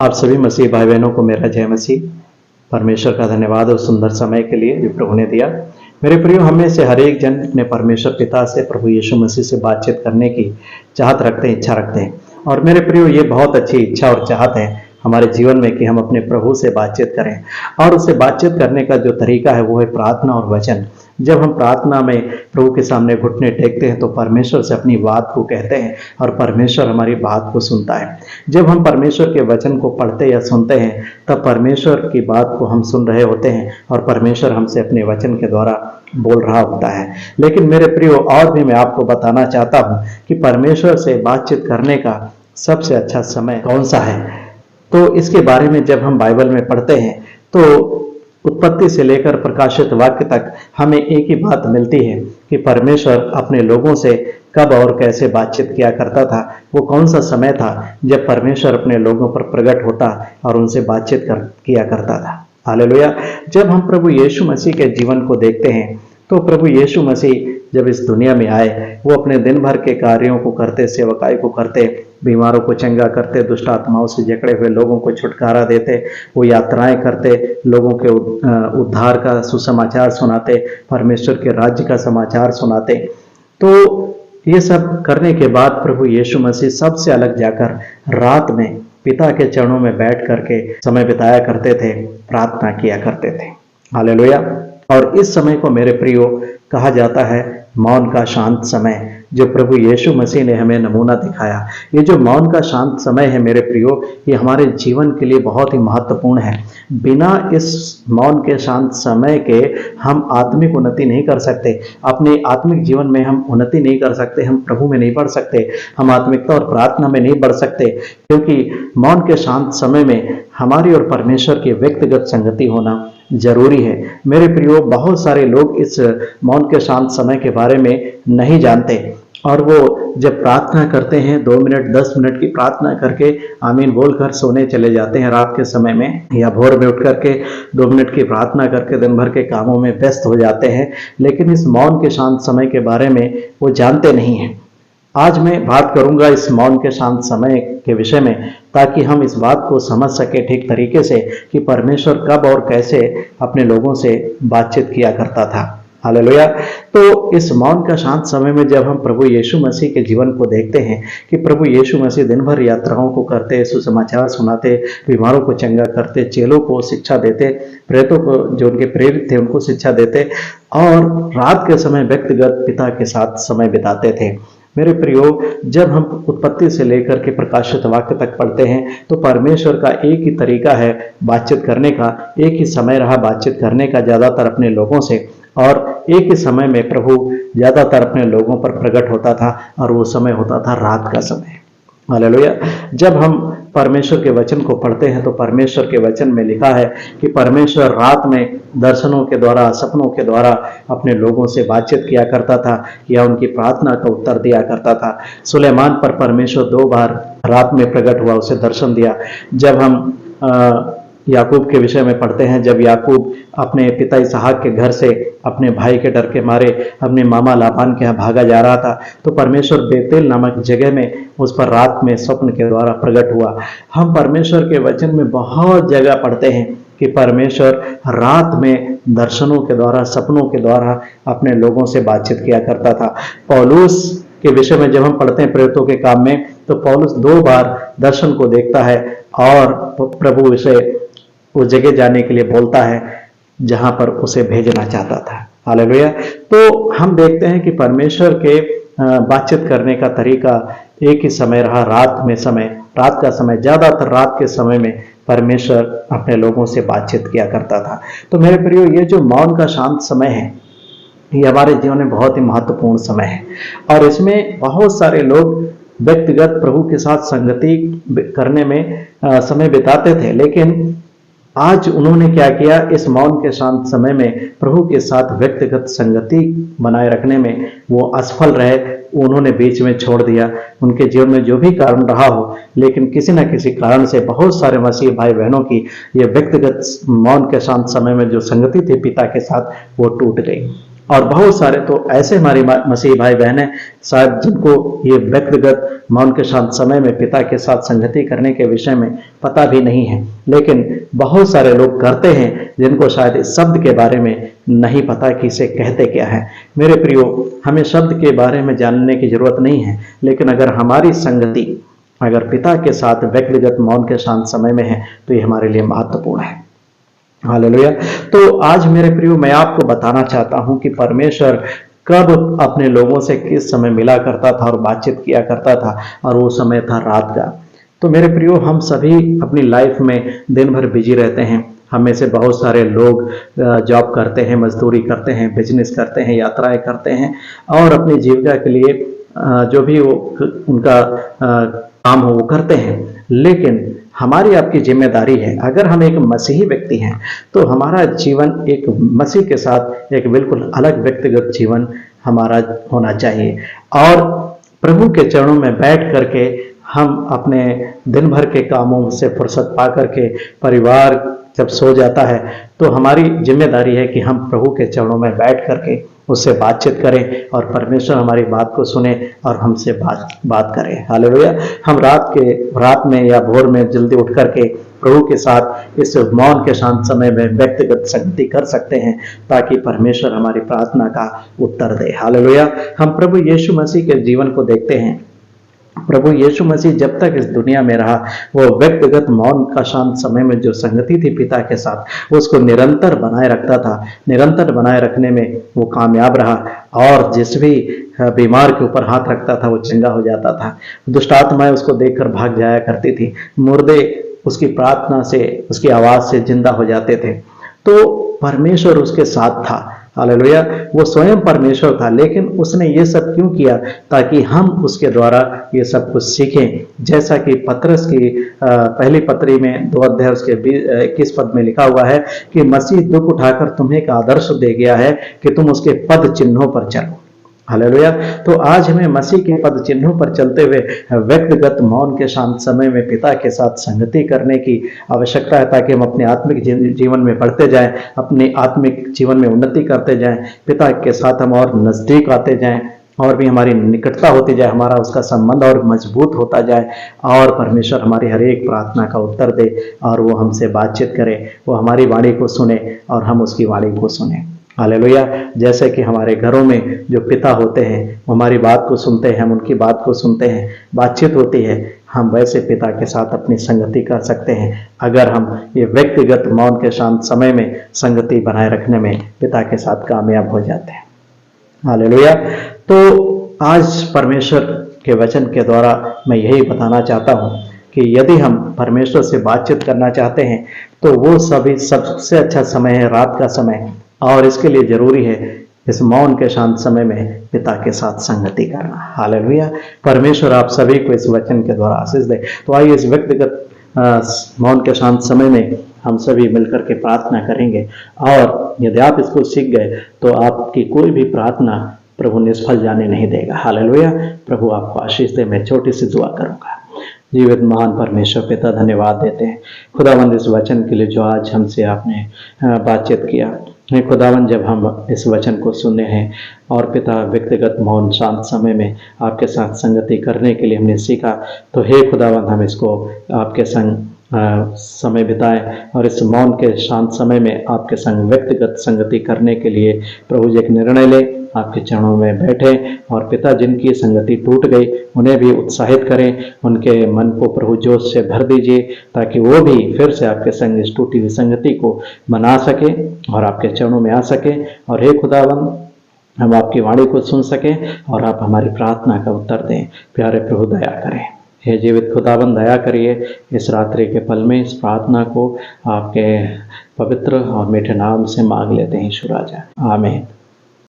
आप सभी मसीह भाई बहनों को मेरा जय मसीह। परमेश्वर का धन्यवाद और सुंदर समय के लिए जो प्रभु ने दिया। मेरे प्रियो, हम में से हर एक जन अपने परमेश्वर पिता से, प्रभु यीशु मसीह से बातचीत करने की चाहत रखते हैं, इच्छा रखते हैं। और मेरे प्रियो, ये बहुत अच्छी इच्छा और चाहत है हमारे जीवन में कि हम अपने प्रभु से बातचीत करें। और उससे बातचीत करने का जो तरीका है वो है प्रार्थना और वचन। जब हम प्रार्थना में प्रभु के सामने घुटने टेकते हैं तो परमेश्वर से अपनी बात को कहते हैं और परमेश्वर हमारी बात को सुनता है। जब हम परमेश्वर के वचन को पढ़ते या सुनते हैं तब परमेश्वर की बात को हम सुन रहे होते हैं और परमेश्वर हमसे अपने वचन के द्वारा बोल रहा होता है। लेकिन मेरे प्रियो, और भी मैं आपको बताना चाहता हूं कि परमेश्वर से बातचीत करने का सबसे अच्छा समय कौन सा है। तो इसके बारे में जब हम बाइबल में पढ़ते हैं तो उत्पत्ति से लेकर प्रकाशित वाक्य तक हमें एक ही बात मिलती है कि परमेश्वर अपने लोगों से कब और कैसे बातचीत किया करता था। वो कौन सा समय था जब परमेश्वर अपने लोगों पर प्रकट होता और उनसे बातचीत किया करता था। हालेलुया। जब हम प्रभु यीशु मसीह के जीवन को देखते हैं तो प्रभु यीशु मसीह जब इस दुनिया में आए, वो अपने दिन भर के कार्यों को करते, सेवकाई को करते, बीमारों को चंगा करते, दुष्ट आत्माओं से जकड़े हुए लोगों को छुटकारा देते, वो यात्राएं करते, लोगों के उद्धार का सुसमाचार सुनाते, परमेश्वर के राज्य का समाचार सुनाते। तो ये सब करने के बाद प्रभु यीशु मसीह सबसे अलग जाकर रात में पिता के चरणों में बैठ करके समय बिताया करते थे, प्रार्थना किया करते थे। हालेलुया। और इस समय को मेरे प्रियो कहा जाता है मौन का शांत समय, जो प्रभु यीशु मसीह ने हमें नमूना दिखाया। ये जो मौन का शांत समय है मेरे प्रियो, ये हमारे जीवन के लिए बहुत ही महत्वपूर्ण है। बिना इस मौन के शांत समय के हम आत्मिक उन्नति नहीं कर सकते, अपने आत्मिक जीवन में हम उन्नति नहीं कर सकते, हम प्रभु में नहीं बढ़ सकते, हम आत्मिकता और प्रार्थना में नहीं बढ़ सकते। क्योंकि मौन के शांत समय में हमारी और परमेश्वर की व्यक्तिगत संगति होना जरूरी है। मेरे प्रियो, बहुत सारे लोग इस मौन के शांत समय के बारे में नहीं जानते और वो जब प्रार्थना करते हैं 2 मिनट 10 मिनट की प्रार्थना करके आमीन बोलकर सोने चले जाते हैं रात के समय में, या भोर में उठ करके 2 मिनट की प्रार्थना करके दिन भर के कामों में व्यस्त हो जाते हैं। लेकिन इस मौन के शांत समय के बारे में वो जानते नहीं हैं। आज मैं बात करूंगा इस मौन के शांत समय के विषय में, ताकि हम इस बात को समझ सके ठीक तरीके से कि परमेश्वर कब और कैसे अपने लोगों से बातचीत किया करता था। हालेलुया। तो इस मौन का शांत समय में जब हम प्रभु यीशु मसीह के जीवन को देखते हैं कि प्रभु यीशु मसीह दिन भर यात्राओं को करते, सुसमाचार सुनाते, बीमारों को चंगा करते, चेलों को शिक्षा देते, प्रेरितों को जो उनके प्रेरित थे उनको शिक्षा देते, और रात के समय व्यक्तिगत पिता के साथ समय बिताते थे। मेरे प्रियो, जब हम उत्पत्ति से लेकर के प्रकाशित वाक्य तक पढ़ते हैं तो परमेश्वर का एक ही तरीका है बातचीत करने का, एक ही समय रहा बातचीत करने का ज्यादातर अपने लोगों से, और एक ही समय में प्रभु ज्यादातर अपने लोगों पर प्रकट होता था और वो समय होता था रात का समय। हालेलुया। जब हम परमेश्वर के वचन को पढ़ते हैं तो परमेश्वर के वचन में लिखा है कि परमेश्वर रात में दर्शनों के द्वारा, सपनों के द्वारा अपने लोगों से बातचीत किया करता था या उनकी प्रार्थना का उत्तर दिया करता था। सुलेमान पर परमेश्वर 2 बार रात में प्रकट हुआ, उसे दर्शन दिया। जब हम याकूब के विषय में पढ़ते हैं, जब याकूब अपने पिता इसहाक के घर से अपने भाई के डर के मारे अपने मामा लाबान के यहाँ भागा जा रहा था तो परमेश्वर बेतेल नामक जगह में उस पर रात में स्वप्न के द्वारा प्रकट हुआ। हम परमेश्वर के वचन में बहुत जगह पढ़ते हैं कि परमेश्वर रात में दर्शनों के द्वारा, सपनों के द्वारा अपने लोगों से बातचीत किया करता था। पौलुस के विषय में जब हम पढ़ते हैं प्रेरितों के काम में तो पौलुस 2 बार दर्शन को देखता है और प्रभु उसे उस जगह जाने के लिए बोलता है जहां पर उसे भेजना चाहता था। हालेलुया। तो हम देखते हैं कि परमेश्वर के बातचीत करने का तरीका एक ही समय रहा, रात में समय, रात का समय, ज्यादातर रात के समय में परमेश्वर अपने लोगों से बातचीत किया करता था। तो मेरे प्रियो, ये जो मौन का शांत समय है ये हमारे जीवन में बहुत ही महत्वपूर्ण समय है और इसमें बहुत सारे लोग व्यक्तिगत प्रभु के साथ संगति करने में समय बिताते थे। लेकिन आज उन्होंने क्या किया, इस मौन के शांत समय में प्रभु के साथ व्यक्तिगत संगति बनाए रखने में वो असफल रहे, उन्होंने बीच में छोड़ दिया। उनके जीवन में जो भी कारण रहा हो, लेकिन किसी न किसी कारण से बहुत सारे मसीह भाई बहनों की ये व्यक्तिगत मौन के शांत समय में जो संगति थी पिता के साथ वो टूट गई। और बहुत सारे तो ऐसे हमारे मसीही भाई बहन हैं शायद जिनको ये व्यक्तिगत मौन के शांत समय में पिता के साथ संगति करने के विषय में पता भी नहीं है, लेकिन बहुत सारे लोग करते हैं जिनको शायद इस शब्द के बारे में नहीं पता कि इसे कहते क्या है। मेरे प्रियो, हमें शब्द के बारे में जानने की जरूरत नहीं है, लेकिन अगर हमारी संगति अगर पिता के साथ व्यक्तिगत मौन के शांत समय में है तो ये हमारे लिए महत्वपूर्ण है। हालेलुया। तो आज मेरे प्रियो, मैं आपको बताना चाहता हूं कि परमेश्वर कब अपने लोगों से किस समय मिला करता था और बातचीत किया करता था, और वो समय था रात का। तो मेरे प्रियो, हम सभी अपनी लाइफ में दिन भर बिजी रहते हैं। हम में से बहुत सारे लोग जॉब करते हैं, मजदूरी करते हैं, बिजनेस करते हैं, यात्राएं करते हैं और अपनी जीविका के लिए जो भी वो उनका काम हो वो करते हैं। लेकिन हमारी आपकी जिम्मेदारी है, अगर हम एक मसीही व्यक्ति हैं तो हमारा जीवन एक मसीह के साथ एक बिल्कुल अलग व्यक्तिगत जीवन हमारा होना चाहिए। और प्रभु के चरणों में बैठ करके हम अपने दिन भर के कामों से फुर्सत पा करके, परिवार जब सो जाता है तो हमारी जिम्मेदारी है कि हम प्रभु के चरणों में बैठ करके उससे बातचीत करें और परमेश्वर हमारी बात को सुने और हमसे बात करें। हालेलुया। हम रात में या भोर में जल्दी उठ करके प्रभु के साथ इस मौन के शांत समय में व्यक्तिगत संगति कर सकते हैं ताकि परमेश्वर हमारी प्रार्थना का उत्तर दे। हालेलुया। हम प्रभु यीशु मसीह के जीवन को देखते हैं। प्रभु यीशु मसीह जब तक इस दुनिया में रहा, वो व्यक्तिगत मौन का शांत समय में जो संगति थी पिता के साथ, उसको निरंतर बनाए रखता था। निरंतर बनाए रखने में वो कामयाब रहा और जिस भी बीमार के ऊपर हाथ रखता था वो चंगा हो जाता था। दुष्ट आत्माएं उसको देखकर भाग जाया करती थी। मुर्दे उसकी प्रार्थना से, उसकी आवाज से जिंदा हो जाते थे। तो परमेश्वर उसके साथ था। हालेलुया। वो स्वयं परमेश्वर था, लेकिन उसने ये सब क्यों किया? ताकि हम उसके द्वारा ये सब कुछ सीखें। जैसा कि पतरस की पहली पत्री में 2 अध्याय उसके 21 पद में लिखा हुआ है कि मसीह दुख उठाकर तुम्हें एक आदर्श दे गया है कि तुम उसके पद चिन्हों पर चलो। हालेलुया। तो आज हमें मसीह के पद चिन्हों पर चलते हुए व्यक्तिगत मौन के शांत समय में पिता के साथ संगति करने की आवश्यकता है ताकि हम अपने आत्मिक जीवन में बढ़ते जाएं, अपने आत्मिक जीवन में उन्नति करते जाएं, पिता के साथ हम और नजदीक आते जाएं और भी हमारी निकटता होती जाए, हमारा उसका संबंध और मजबूत होता जाए और परमेश्वर हमारी हर एक प्रार्थना का उत्तर दे और वो हमसे बातचीत करे, वो हमारी वाणी को सुने और हम उसकी वाणी को सुने। हालेलुया। जैसे कि हमारे घरों में जो पिता होते हैं वो हमारी बात को सुनते हैं, हम उनकी बात को सुनते हैं, बातचीत होती है, हम वैसे पिता के साथ अपनी संगति कर सकते हैं अगर हम ये व्यक्तिगत मौन के शांत समय में संगति बनाए रखने में पिता के साथ कामयाब हो जाते हैं। हालेलुया। तो आज परमेश्वर के वचन के द्वारा मैं यही बताना चाहता हूँ कि यदि हम परमेश्वर से बातचीत करना चाहते हैं तो वो सबसे अच्छा समय है रात का समय, और इसके लिए जरूरी है इस मौन के शांत समय में पिता के साथ संगति करना। हालेलुया। परमेश्वर आप सभी को इस वचन के द्वारा आशीष दे। तो आइए इस व्यक्तिगत मौन के शांत समय में हम सभी मिलकर के प्रार्थना करेंगे, और यदि आप इसको सीख गए तो आपकी कोई भी प्रार्थना प्रभु निष्फल जाने नहीं देगा। हालेलुया। प्रभु आपको आशीष दे। मैं छोटी सी दुआ करूंगा। जीवित महान परमेश्वर पिता, धन्यवाद देते हैं खुदावंद इस वचन के लिए जो आज हमसे आपने बातचीत किया। खुदावन, जब हम इस वचन को सुने हैं और पिता व्यक्तिगत मौन शांत समय में आपके साथ संगति करने के लिए हमने सीखा, तो हे खुदावन हम इसको आपके संग समय बिताएं और इस मौन के शांत समय में आपके संग व्यक्तिगत संगति करने के लिए प्रभु जी एक निर्णय ले, आपके चरणों में बैठे और पिता जिनकी संगति टूट गई उन्हें भी उत्साहित करें, उनके मन को प्रभु जोश से भर दीजिए ताकि वो भी फिर से आपके संग इस टूटी हुई संगति को बना सके और आपके चरणों में आ सके। और हे खुदावन, हम आपकी वाणी को सुन सकें और आप हमारी प्रार्थना का उत्तर दें। प्यारे प्रभु दया करें। हे जीवित खुदावन, दया करिए। इस रात्रि के पल में इस प्रार्थना को आपके पवित्र और मीठे नाम से मांग लेते हैं यीशु राजा। आमीन।